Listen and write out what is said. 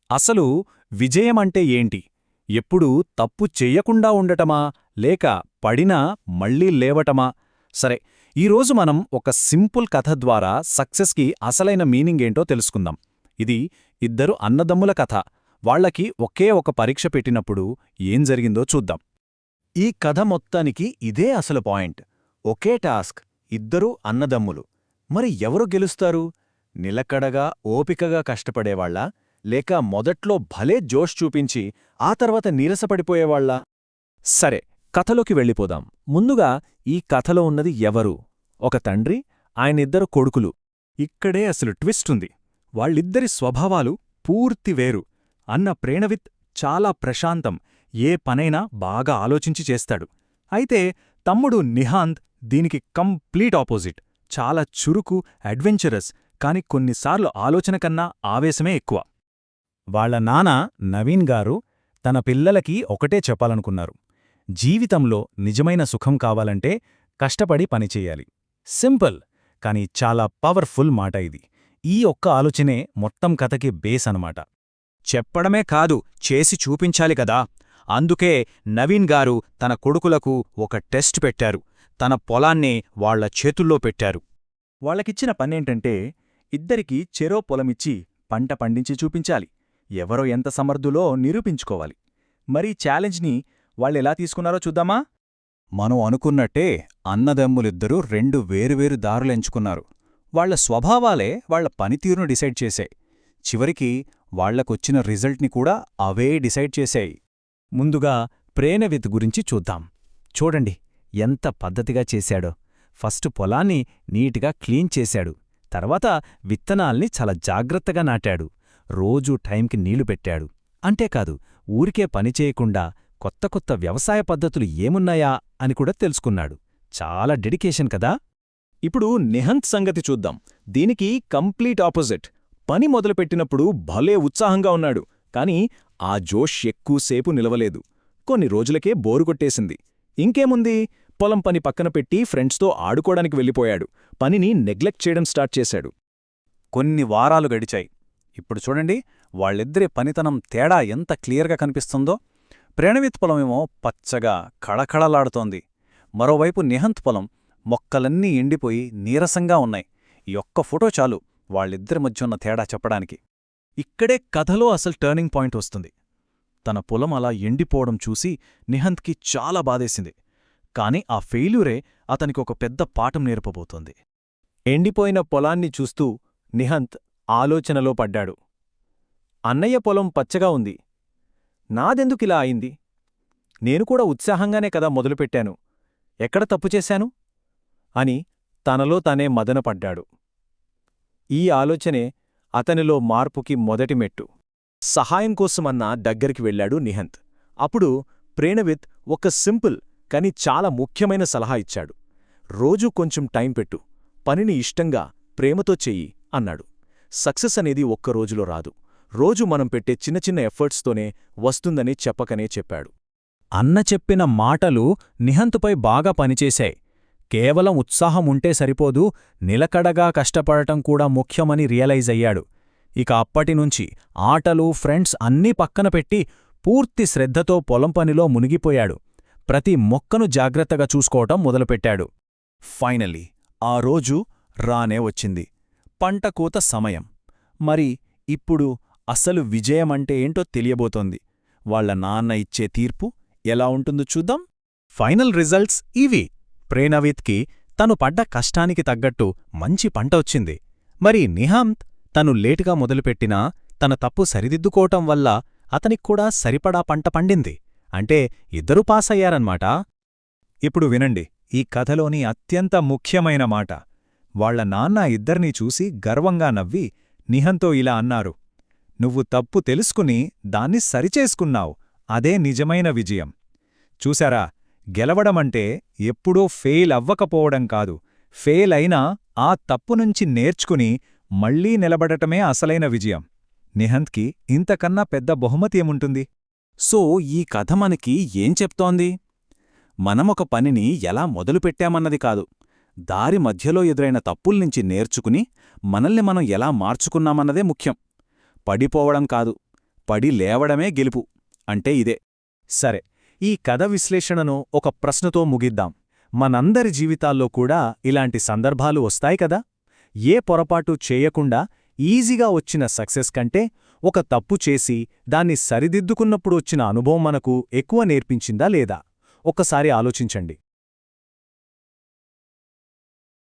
అసలు విజయమంటే ఏంటి? ఎప్పుడూ తప్పు చెయ్యకుండా ఉండటమా లేక పడినా మళ్ళీ లేవటమా? సరే, ఈరోజు మనం ఒక సింపుల్ కథ ద్వారా సక్సెస్కి అసలైన మీనింగేంటో తెలుసుకుందాం. ఇది ఇద్దరు అన్నదమ్ముల కథ. వాళ్లకి ఒకే ఒక పరీక్ష పెట్టినప్పుడు ఏం జరిగిందో చూద్దాం. ఈ కథ మొత్తానికి ఇదే అసలు పాయింట్. ఒకే టాస్క్, ఇద్దరూ అన్నదమ్ములు. మరి ఎవరు గెలుస్తారు? నిలకడగా ఓపికగా కష్టపడేవాళ్లా లేక మొదట్లో భలే జోష్ చూపించి ఆ తర్వాత నీరసపడిపోయేవాళ్లా? సరే, కథలోకి వెళ్ళిపోదాం. ముందుగా ఈ కథలో ఉన్నది ఎవరు? ఒక తండ్రి, ఆయనిద్దరు కొడుకులు. ఇక్కడే అసలు ట్విస్ట్ ఉంది. వాళ్ళిద్దరి స్వభావాలు పూర్తి వేరు. అన్న ప్రేణవిత్ చాలా ప్రశాంతం, ఏ పనైనా బాగా ఆలోచించి చేస్తాడు. అయితే తమ్ముడు నిహాంత్ దీనికి కంప్లీట్ ఆపోజిట్. చాలా చురుకు, అడ్వెంచరస్, కాని కొన్నిసార్లు ఆలోచన కన్నా ఆవేశమే ఎక్కువ. వాళ్ల నాన్న నవీన్ గారు తన పిల్లలకి ఒకటే చెప్పాలనుకున్నారు. జీవితంలో నిజమైన సుఖం కావాలంటే కష్టపడి పనిచెయ్యాలి. సింపుల్, కాని చాలా పవర్ఫుల్ మాట ఇది. ఈ ఒక్క ఆలోచనే మొత్తం కథకి బేస్ అనమాట. చెప్పడమే కాదు, చేసి చూపించాలి కదా. అందుకే నవీన్ గారు తన కొడుకులకు ఒక టెస్ట్ పెట్టారు. తన పొలాన్నే వాళ్ల చేతుల్లో పెట్టారు. వాళ్లకిచ్చిన పనేంటంటే ఇద్దరికీ చెరో పొలమిచ్చి పంట పండించి చూపించాలి. ఎవరో ఎంత సమర్థులో నిరూపించుకోవాలి. మరీ ఛాలెంజ్ని వాళ్ళెలా తీసుకున్నారో చూద్దామా? మనం అనుకున్నట్టే అన్నదమ్ములిద్దరూ రెండు వేరువేరు దారులెంచుకున్నారు. వాళ్ల స్వభావాలే వాళ్ల పనితీరును డిసైడ్ చేశాయి. చివరికి వాళ్లకొచ్చిన రిజల్ట్ని కూడా అవే డిసైడ్ చేశాయి. ముందుగా ప్రేణవిత్ గురించి చూద్దాం. చూడండి ఎంత పద్ధతిగా చేశాడో. ఫస్ట్ పొలాన్ని నీటిగా క్లీన్ చేశాడు. తర్వాత విత్తనాల్ని చాలా జాగ్రత్తగా నాటాడు. రోజూ టైంకి నీళ్లు పెట్టాడు. అంతేకాదు, ఊరికే పనిచేయకుండా కొత్త కొత్త వ్యవసాయ పద్ధతులు ఏమున్నాయా అని కూడా తెలుసుకున్నాడు. చాలా డెడికేషన్ కదా. ఇప్పుడు నిహంత్ సంగతి చూద్దాం. దీనికి కంప్లీట్ ఆపోజిట్. పని మొదలుపెట్టినప్పుడు భలే ఉత్సాహంగా ఉన్నాడు. కాని ఆ జోష్ ఎక్కువసేపు నిలవలేదు. కొన్ని రోజులకే బోరు కొట్టేసింది. ఇంకేముంది, పొలం పని పక్కన పెట్టి ఫ్రెండ్స్తో ఆడుకోవడానికి వెళ్ళిపోయాడు. పనిని నెగ్లెక్ట్ చేయడం స్టార్ట్ చేశాడు. కొన్ని వారాలు గడిచాయి. ఇప్పుడు చూడండి, వాళ్ళిద్దరి పనితనం తేడా ఎంత క్లియర్గా కనిపిస్తుందో. ప్రేణవిత్ పొలమేమో పచ్చగా కళకళలాడుతోంది. మరోవైపు నిహంత్ పొలం మొక్కలన్నీ ఎండిపోయి నీరసంగా ఉన్నాయి. ఈ ఒక్క ఫోటో చాలు వాళ్ళిద్దరి మధ్య ఉన్న తేడా చెప్పడానికి. ఇక్కడే కథలో అసలు టర్నింగ్ పాయింట్ వస్తుంది. తన పొలం అలా ఎండిపోవడం చూసి నిహంత్కి చాలా బాధేసింది. కాని ఆ ఫెయిల్యూరే అతనికి ఒక పెద్ద పాఠం నేర్పబోతోంది. ఎండిపోయిన పొలాన్ని చూస్తూ నిహంత్ ఆలోచనలో పడ్డాడు. అన్నయ్య పొలం పచ్చగా ఉంది. నాదెందుకిలా అయింది? నేను కూడా ఉత్సాహంగానే కదా మొదలుపెట్టాను. ఎక్కడ తప్పు చేశాను అని తనలో తనే మదనపడ్డాడు. ఈ ఆలోచనే అతనిలో మార్పుకి మొదటి మెట్టు. సహాయం కోసమన్నా దగ్గరికి వెళ్లాడు నిహంత్. అప్పుడు ప్రేణవిత్ ఒక సింపుల్ కాని చాలా ముఖ్యమైన సలహా ఇచ్చాడు. రోజూ కొంచెం టైం పెట్టు, పనిని ఇష్టంగా ప్రేమతో చెయ్యి అన్నాడు. సక్సెస్ అనేది ఒక్క రోజులో రాదు. రోజు మనం పెట్టే చిన్న చిన్న ఎఫర్ట్స్తోనే వస్తుందని చెప్పకనే చెప్పాడు. అన్న చెప్పిన మాటలు నిహంత్పై బాగా పనిచేశాయి. కేవలం ఉత్సాహం ఉంటే సరిపోదు, నిలకడగా కష్టపడటం కూడా ముఖ్యమని రియలైజ్ అయ్యాడు. ఇక అప్పటినుంచి ఆటలు, ఫ్రెండ్స్ అన్నీ పక్కన పెట్టి పూర్తి శ్రద్ధతో పొలం పనిలో మునిగిపోయాడు. ప్రతి మొక్కను జాగ్రత్తగా చూసుకోవటం మొదలుపెట్టాడు. ఫైనల్లీ ఆ రోజు రానే వచ్చింది. పంట కోత సమయం. మరి ఇప్పుడు అసలు విజయమంటే ఏంటో తెలియబోతోంది. వాళ్ల నాన్న ఇచ్చే తీర్పు ఎలా ఉంటుందో చూద్దాం. ఫైనల్ రిజల్ట్స్ ఇవి. ప్రేణవిత్కి తను పడ్డ కష్టానికి తగ్గట్టు మంచి పంట వచ్చింది. మరి నిహాంత్ తను లేటుగా మొదలుపెట్టినా తన తప్పు సరిదిద్దుకోవటం వల్ల అతనిక్కూడా సరిపడా పంట పండింది. అంటే ఇద్దరూ పాసయ్యారన్మాట. ఇప్పుడు వినండి ఈ కథలోని అత్యంత ముఖ్యమైన మాట. వాళ్ల నాన్న ఇద్దర్నీ చూసి గర్వంగా నవ్వి నిహంత్తో ఇలా అన్నారు, నువ్వు తప్పు తెలుసుకుని దాన్ని సరిచేసుకున్నావు, అదే నిజమైన విజయం. చూశారా, గెలవడమంటే ఎప్పుడూ ఫెయిల్ అవ్వకపోవడం కాదు, ఫెయిల్ అయినా ఆ తప్పునుంచి నేర్చుకుని మళ్లీ నిలబడటమే అసలైన విజయం. నిహంత్కి ఇంతకన్నా పెద్ద బహుమతి ఏముంటుంది? సో ఈ కథ మనకి ఏం చెప్తోంది? మనమొక పనిని ఎలా మొదలుపెట్టామన్నది కాదు, దారి మధ్యలో ఎదురైన తప్పుల్నించి నేర్చుకుని మనల్ని మనం ఎలా మార్చుకున్నామన్నదే ముఖ్యం. పడిపోవడం కాదు, పడి లేవడమే గెలుపు అంటే ఇదే. సరే, ఈ కథ విశ్లేషణను ఒక ప్రశ్నతో ముగిద్దాం. మనందరి జీవితాల్లో కూడా ఇలాంటి సందర్భాలు వస్తాయి కదా? ఏ పొరపాటు చేయకుండా ఈజీగా వచ్చిన సక్సెస్ కంటే ఒక తప్పు చేసి దాన్ని సరిదిద్దుకున్నప్పుడు వచ్చిన అనుభవం మనకు ఎక్కువ నేర్పించిందా లేదా? ఒక్కసారి ఆలోచించండి.